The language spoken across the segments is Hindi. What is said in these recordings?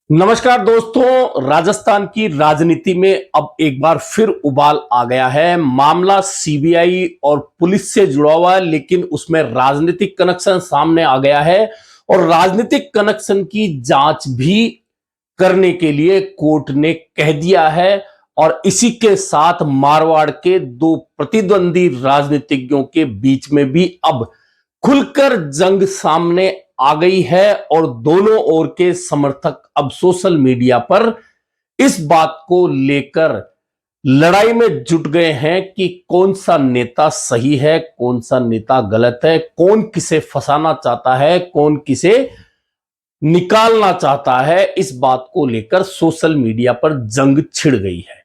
नमस्कार दोस्तों, राजस्थान की राजनीति में अब एक बार फिर उबाल आ गया है। मामला सीबीआई और पुलिस से जुड़ा हुआ है, लेकिन उसमें राजनीतिक कनेक्शन सामने आ गया है और राजनीतिक कनेक्शन की जांच भी करने के लिए कोर्ट ने कह दिया है। और इसी के साथ मारवाड़ के दो प्रतिद्वंदी राजनीतिज्ञों के बीच में भी अब खुलकर जंग सामने आ गई है और दोनों ओर के समर्थक अब सोशल मीडिया पर इस बात को लेकर लड़ाई में जुट गए हैं कि कौन सा नेता सही है, कौन सा नेता गलत है, कौन किसे फंसाना चाहता है, कौन किसे निकालना चाहता है। इस बात को लेकर सोशल मीडिया पर जंग छिड़ गई है।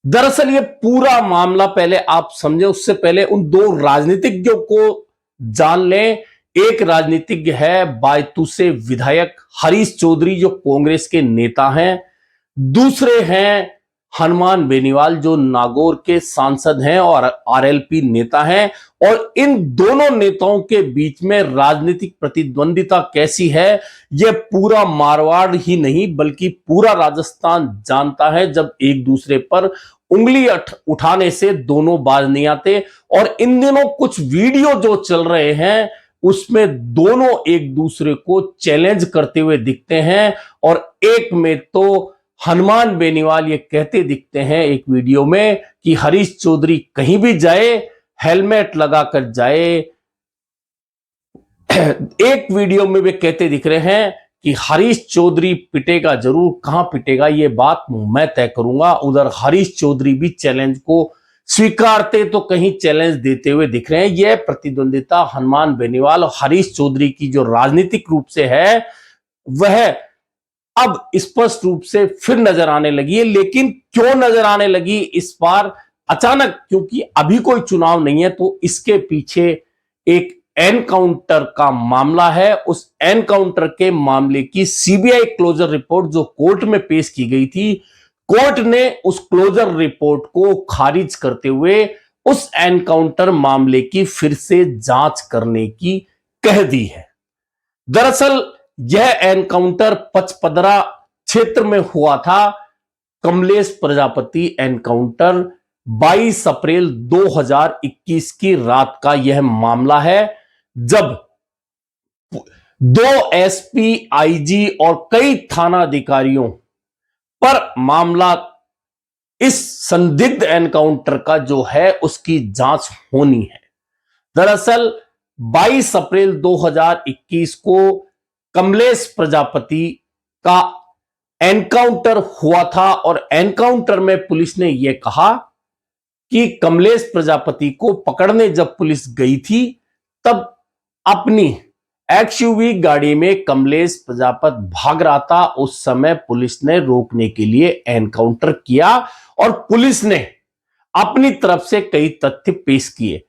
दरअसल ये पूरा मामला पहले आप समझे, उससे पहले उन दो राजनीतिज्ञों को जान लें। एक राजनीतिज्ञ है बायतू से विधायक हरीश चौधरी, जो कांग्रेस के नेता हैं। दूसरे हैं हनुमान बेनीवाल, जो नागौर के सांसद हैं और आरएलपी नेता हैं। और इन दोनों नेताओं के बीच में राजनीतिक प्रतिद्वंदिता कैसी है, यह पूरा मारवाड़ ही नहीं बल्कि पूरा राजस्थान जानता है। जब एक दूसरे पर उंगली उठाने से दोनों बाज नहीं आते। और इन दिनों कुछ वीडियो जो चल रहे हैं उसमें दोनों एक दूसरे को चैलेंज करते हुए दिखते हैं। और एक में तो हनुमान बेनीवाल ये कहते दिखते हैं एक वीडियो में कि हरीश चौधरी कहीं भी जाए हेलमेट लगाकर जाए। एक वीडियो में वे कहते दिख रहे हैं कि हरीश चौधरी पिटेगा जरूर, कहां पिटेगा ये बात मैं तय करूंगा। उधर हरीश चौधरी भी चैलेंज को स्वीकारते तो कहीं चैलेंज देते हुए दिख रहे हैं। यह प्रतिद्वंदिता हनुमान बेनीवाल और हरीश चौधरी की जो राजनीतिक रूप से है वह अब स्पष्ट रूप से फिर नजर आने लगी है। लेकिन क्यों नजर आने लगी इस बार अचानक? क्योंकि अभी कोई चुनाव नहीं है, तो इसके पीछे एक एनकाउंटर का मामला है। उस एनकाउंटर के मामले की सीबीआई क्लोजर रिपोर्ट जो कोर्ट में पेश की गई थी, कोर्ट ने उस क्लोजर रिपोर्ट को खारिज करते हुए उस एनकाउंटर मामले की फिर से जांच करने की कह दी है। दरअसल यह एनकाउंटर पचपदरा क्षेत्र में हुआ था। कमलेश प्रजापति एनकाउंटर 22 अप्रैल 2021 की रात का यह मामला है, जब दो एसपी, आईजी और कई थाना अधिकारियों पर मामला, इस संदिग्ध एनकाउंटर का जो है उसकी जांच होनी है। दरअसल 22 अप्रैल 2021 को कमलेश प्रजापति का एनकाउंटर हुआ था और एनकाउंटर में पुलिस ने यह कहा कि कमलेश प्रजापति को पकड़ने जब पुलिस गई थी तब अपनी एक्सयूवी गाड़ी में कमलेश प्रजापति भाग रहा था। उस समय पुलिस ने रोकने के लिए एनकाउंटर किया और पुलिस ने अपनी तरफ से कई तथ्य पेश किए।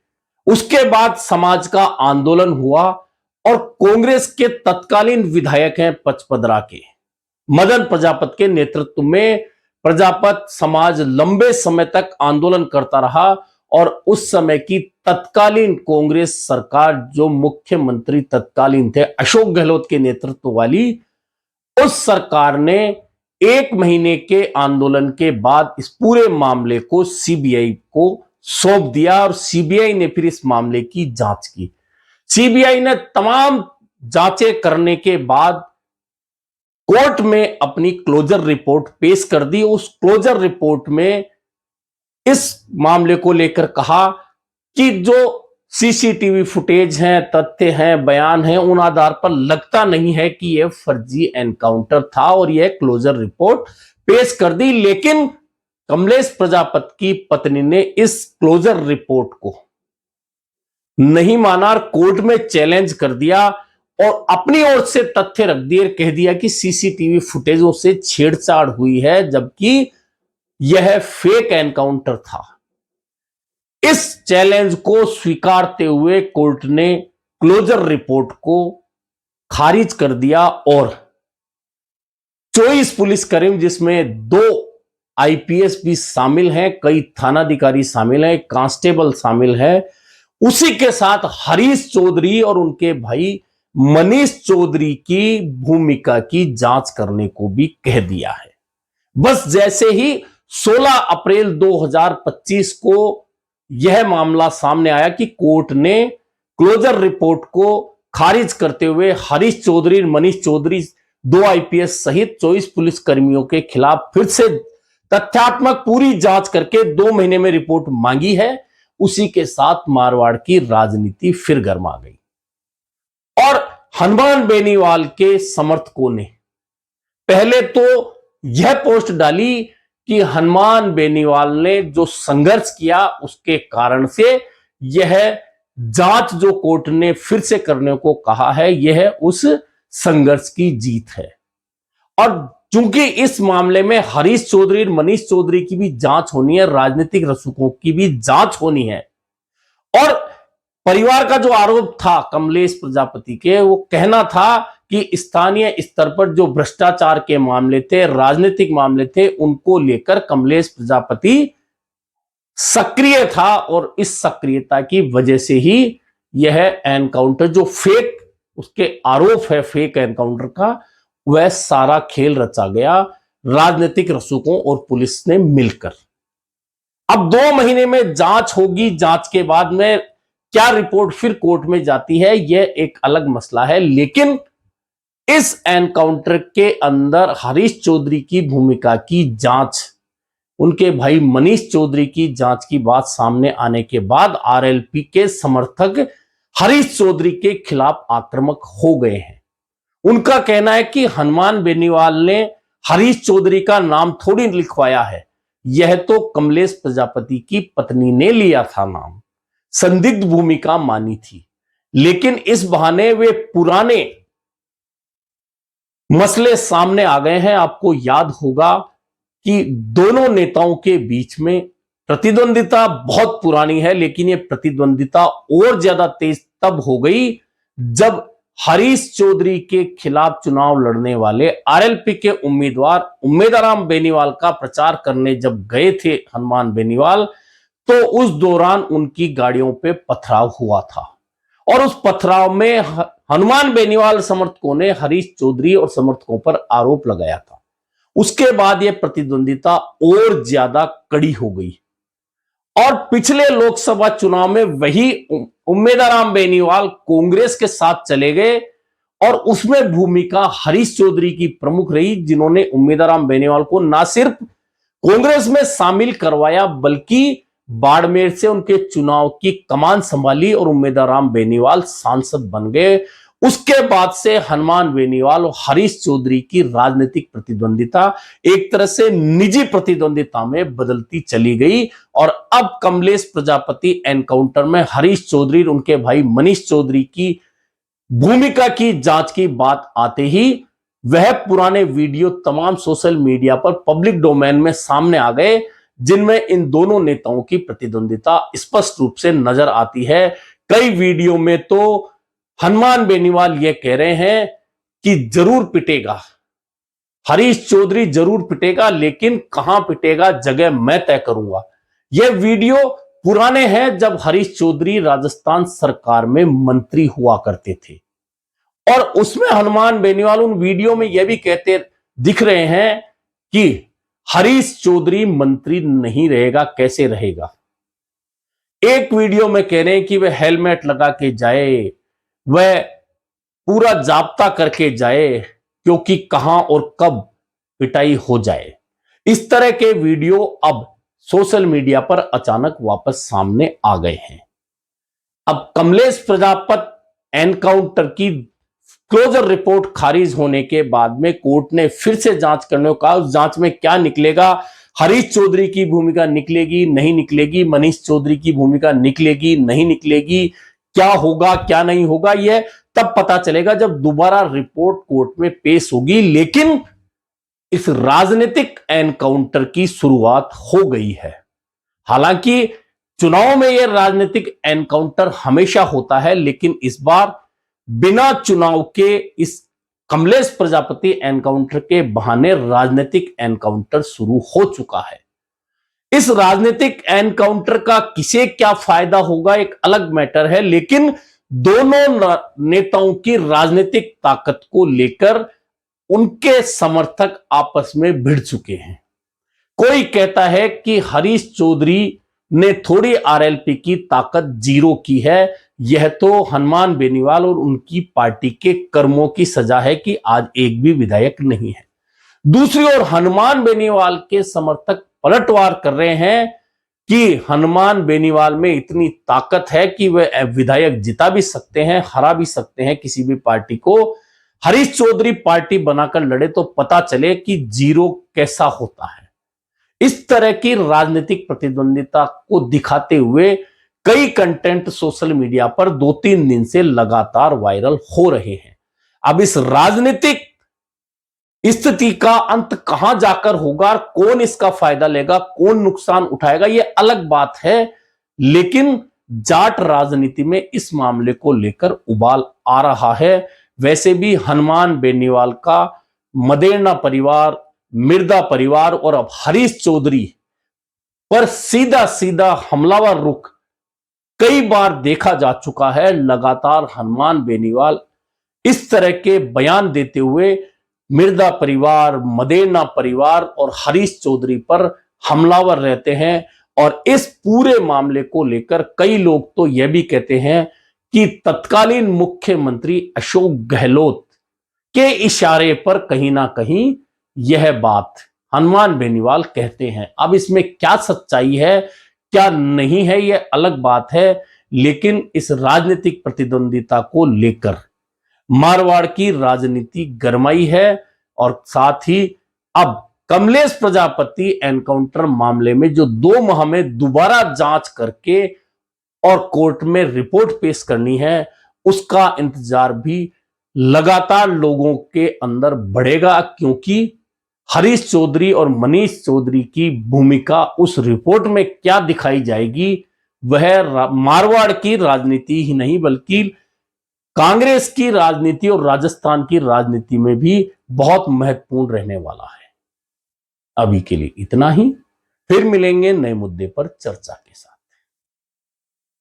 उसके बाद समाज का आंदोलन हुआ और कांग्रेस के तत्कालीन विधायक हैं पचपदरा के मदन प्रजापति के नेतृत्व में प्रजापति समाज लंबे समय तक आंदोलन करता रहा। और उस समय की तत्कालीन कांग्रेस सरकार, जो मुख्यमंत्री तत्कालीन थे अशोक गहलोत के नेतृत्व वाली, उस सरकार ने 1 महीने के आंदोलन के बाद इस पूरे मामले को सीबीआई को सौंप दिया और सीबीआई ने फिर इस मामले की जांच की। सीबीआई ने तमाम जांचें करने के बाद कोर्ट में अपनी क्लोजर रिपोर्ट पेश कर दी। उस क्लोजर रिपोर्ट में इस मामले को लेकर कहा कि जो सीसीटीवी फुटेज हैं, तथ्य हैं, बयान हैं, उन आधार पर लगता नहीं है कि यह फर्जी एनकाउंटर था और यह क्लोजर रिपोर्ट पेश कर दी। लेकिन कमलेश प्रजापति की पत्नी ने इस क्लोजर रिपोर्ट को नहीं माना और कोर्ट में चैलेंज कर दिया और अपनी ओर से तथ्य रख दिए, कह दिया कि सीसीटीवी फुटेजों से छेड़छाड़ हुई है, जबकि यह फेक एनकाउंटर था। इस चैलेंज को स्वीकारते हुए कोर्ट ने क्लोजर रिपोर्ट को खारिज कर दिया और 24 पुलिसकर्मी, जिसमें 2 आईपीएस भी शामिल हैं, कई थानाधिकारी शामिल हैं, कांस्टेबल शामिल है, उसी के साथ हरीश चौधरी और उनके भाई मनीष चौधरी की भूमिका की जांच करने को भी कह दिया है। बस जैसे ही 16 अप्रैल 2025 को यह मामला सामने आया कि कोर्ट ने क्लोजर रिपोर्ट को खारिज करते हुए हरीश चौधरी, मनीष चौधरी, 2 आईपीएस सहित 24 पुलिस कर्मियों के खिलाफ फिर से तथ्यात्मक पूरी जांच करके 2 महीने में रिपोर्ट मांगी है, उसी के साथ मारवाड़ की राजनीति फिर गर्मा गई। और हनुमान बेनीवाल के समर्थकों ने पहले तो यह पोस्ट डाली कि हनुमान बेनीवाल ने जो संघर्ष किया उसके कारण से यह जांच जो कोर्ट ने फिर से करने को कहा है, यह उस संघर्ष की जीत है। और चूंकि इस मामले में हरीश चौधरी और मनीष चौधरी की भी जांच होनी है, राजनीतिक रसूखों की भी जांच होनी है, और परिवार का जो आरोप था कमलेश प्रजापति के, वो कहना था कि स्थानीय स्तर पर जो भ्रष्टाचार के मामले थे, राजनीतिक मामले थे, उनको लेकर कमलेश प्रजापति सक्रिय था, और इस सक्रियता की वजह से ही यह एनकाउंटर जो फेक उसके आरोप है, फेक एनकाउंटर का, वह सारा खेल रचा गया राजनीतिक रसूखों और पुलिस ने मिलकर। अब 2 महीने में जांच होगी, जांच के बाद में क्या रिपोर्ट फिर कोर्ट में जाती है, यह एक अलग मसला है। लेकिन इस एनकाउंटर के अंदर हरीश चौधरी की भूमिका की जांच, उनके भाई मनीष चौधरी की जांच की बात सामने आने के बाद आरएलपी के समर्थक हरीश चौधरी के खिलाफ आक्रामक हो गए हैं। उनका कहना है कि हनुमान बेनीवाल ने हरीश चौधरी का नाम थोड़ी लिखवाया है, यह तो कमलेश प्रजापति की पत्नी ने लिया था नाम, संदिग्ध भूमिका मानी थी। लेकिन इस बहाने वे पुराने मसले सामने आ गए हैं। आपको याद होगा कि दोनों नेताओं के बीच में प्रतिद्वंदिता बहुत पुरानी है, लेकिन यह प्रतिद्वंदिता और ज्यादा तेज तब हो गई जब हरीश चौधरी के खिलाफ चुनाव लड़ने वाले आरएलपी के उम्मीदवार उम्मेदाराम बेनीवाल का प्रचार करने जब गए थे हनुमान बेनीवाल, तो उस दौरान उनकी गाड़ियों पे पथराव हुआ था, और उस पथराव में हनुमान बेनीवाल समर्थकों ने हरीश चौधरी और समर्थकों पर आरोप लगाया था। उसके बाद यह प्रतिद्वंदिता और ज्यादा कड़ी हो गई, और पिछले लोकसभा चुनाव में वही उम्मेदाराम बेनीवाल कांग्रेस के साथ चले गए, और उसमें भूमिका हरीश चौधरी की प्रमुख रही, जिन्होंने उम्मेदाराम बेनीवाल को न सिर्फ कांग्रेस में शामिल करवाया बल्कि बाड़मेर से उनके चुनाव की कमान संभाली और उम्मेदाराम बेनीवाल सांसद बन गए। उसके बाद से हनुमान बेनीवाल और हरीश चौधरी की राजनीतिक प्रतिद्वंदिता एक तरह से निजी प्रतिद्वंदिता में बदलती चली गई, और अब कमलेश प्रजापति एनकाउंटर में हरीश चौधरी और उनके भाई मनीष चौधरी की भूमिका की जांच की बात आते ही वह पुराने वीडियो तमाम सोशल मीडिया पर पब्लिक डोमेन में सामने आ गए, जिनमें इन दोनों नेताओं की प्रतिद्वंदिता स्पष्ट रूप से नजर आती है। कई वीडियो में तो हनुमान बेनीवाल यह कह रहे हैं कि जरूर पिटेगा, हरीश चौधरी जरूर पिटेगा, लेकिन कहां पिटेगा जगह मैं तय करूंगा। यह वीडियो पुराने हैं जब हरीश चौधरी राजस्थान सरकार में मंत्री हुआ करते थे, और उसमें हनुमान बेनीवाल उन वीडियो में यह भी कहते दिख रहे हैं कि हरीश चौधरी मंत्री नहीं रहेगा, कैसे रहेगा। एक वीडियो में कह रहे हैं कि वह हेलमेट लगा के जाए, वह पूरा जाब्ता करके जाए, क्योंकि कहां और कब पिटाई हो जाए। इस तरह के वीडियो अब सोशल मीडिया पर अचानक वापस सामने आ गए हैं। अब कमलेश प्रजापति एनकाउंटर की क्लोजर रिपोर्ट खारिज होने के बाद में कोर्ट ने फिर से जांच करने को कहा। उस जांच में क्या निकलेगा, हरीश चौधरी की भूमिका निकलेगी नहीं निकलेगी, मनीष चौधरी की भूमिका निकलेगी नहीं निकलेगी, क्या होगा क्या नहीं होगा, यह तब पता चलेगा जब दोबारा रिपोर्ट कोर्ट में पेश होगी। लेकिन इस राजनीतिक एनकाउंटर की शुरुआत हो गई है। हालांकि चुनाव में यह राजनीतिक एनकाउंटर हमेशा होता है, लेकिन इस बार बिना चुनाव के इस कमलेश प्रजापति एनकाउंटर के बहाने राजनीतिक एनकाउंटर शुरू हो चुका है। इस राजनीतिक एनकाउंटर का किसे क्या फायदा होगा एक अलग मैटर है, लेकिन दोनों नेताओं की राजनीतिक ताकत को लेकर उनके समर्थक आपस में भिड़ चुके हैं। कोई कहता है कि हरीश चौधरी ने थोड़ी आरएलपी की ताकत जीरो की है, यह तो हनुमान बेनीवाल और उनकी पार्टी के कर्मों की सजा है कि आज एक भी विधायक नहीं है। दूसरी ओर हनुमान बेनीवाल के समर्थक पलटवार कर रहे हैं कि हनुमान बेनीवाल में इतनी ताकत है कि वह विधायक जिता भी सकते हैं, हरा भी सकते हैं किसी भी पार्टी को। हरीश चौधरी पार्टी बनाकर लड़े तो पता चले कि जीरो कैसा होता है। इस तरह की राजनीतिक प्रतिद्वंदिता को दिखाते हुए कई कंटेंट सोशल मीडिया पर 2-3 दिन से लगातार वायरल हो रहे हैं। अब इस राजनीतिक स्थिति का अंत कहां जाकर होगा, कौन इसका फायदा लेगा, कौन नुकसान उठाएगा, यह अलग बात है। लेकिन जाट राजनीति में इस मामले को लेकर उबाल आ रहा है। वैसे भी हनुमान बेनीवाल का मदेरणा परिवार, मिर्दा परिवार और अब हरीश चौधरी पर सीधा सीधा हमलावर रुख कई बार देखा जा चुका है। लगातार हनुमान बेनीवाल इस तरह के बयान देते हुए मिर्दा परिवार, मदेरणा परिवार और हरीश चौधरी पर हमलावर रहते हैं। और इस पूरे मामले को लेकर कई लोग तो यह भी कहते हैं कि तत्कालीन मुख्यमंत्री अशोक गहलोत के इशारे पर कहीं ना कहीं यह बात हनुमान बेनीवाल कहते हैं। अब इसमें क्या सच्चाई है, क्या नहीं है, यह अलग बात है। लेकिन इस राजनीतिक प्रतिद्वंदिता को लेकर मारवाड़ की राजनीति गरमाई है। और साथ ही अब कमलेश प्रजापति एनकाउंटर मामले में जो 2 माह में दोबारा जांच करके और कोर्ट में रिपोर्ट पेश करनी है, उसका इंतजार भी लगातार लोगों के अंदर बढ़ेगा। क्योंकि हरीश चौधरी और मनीष चौधरी की भूमिका उस रिपोर्ट में क्या दिखाई जाएगी, वह मारवाड़ की राजनीति ही नहीं बल्कि कांग्रेस की राजनीति और राजस्थान की राजनीति में भी बहुत महत्वपूर्ण रहने वाला है। अभी के लिए इतना ही, फिर मिलेंगे नए मुद्दे पर चर्चा के साथ।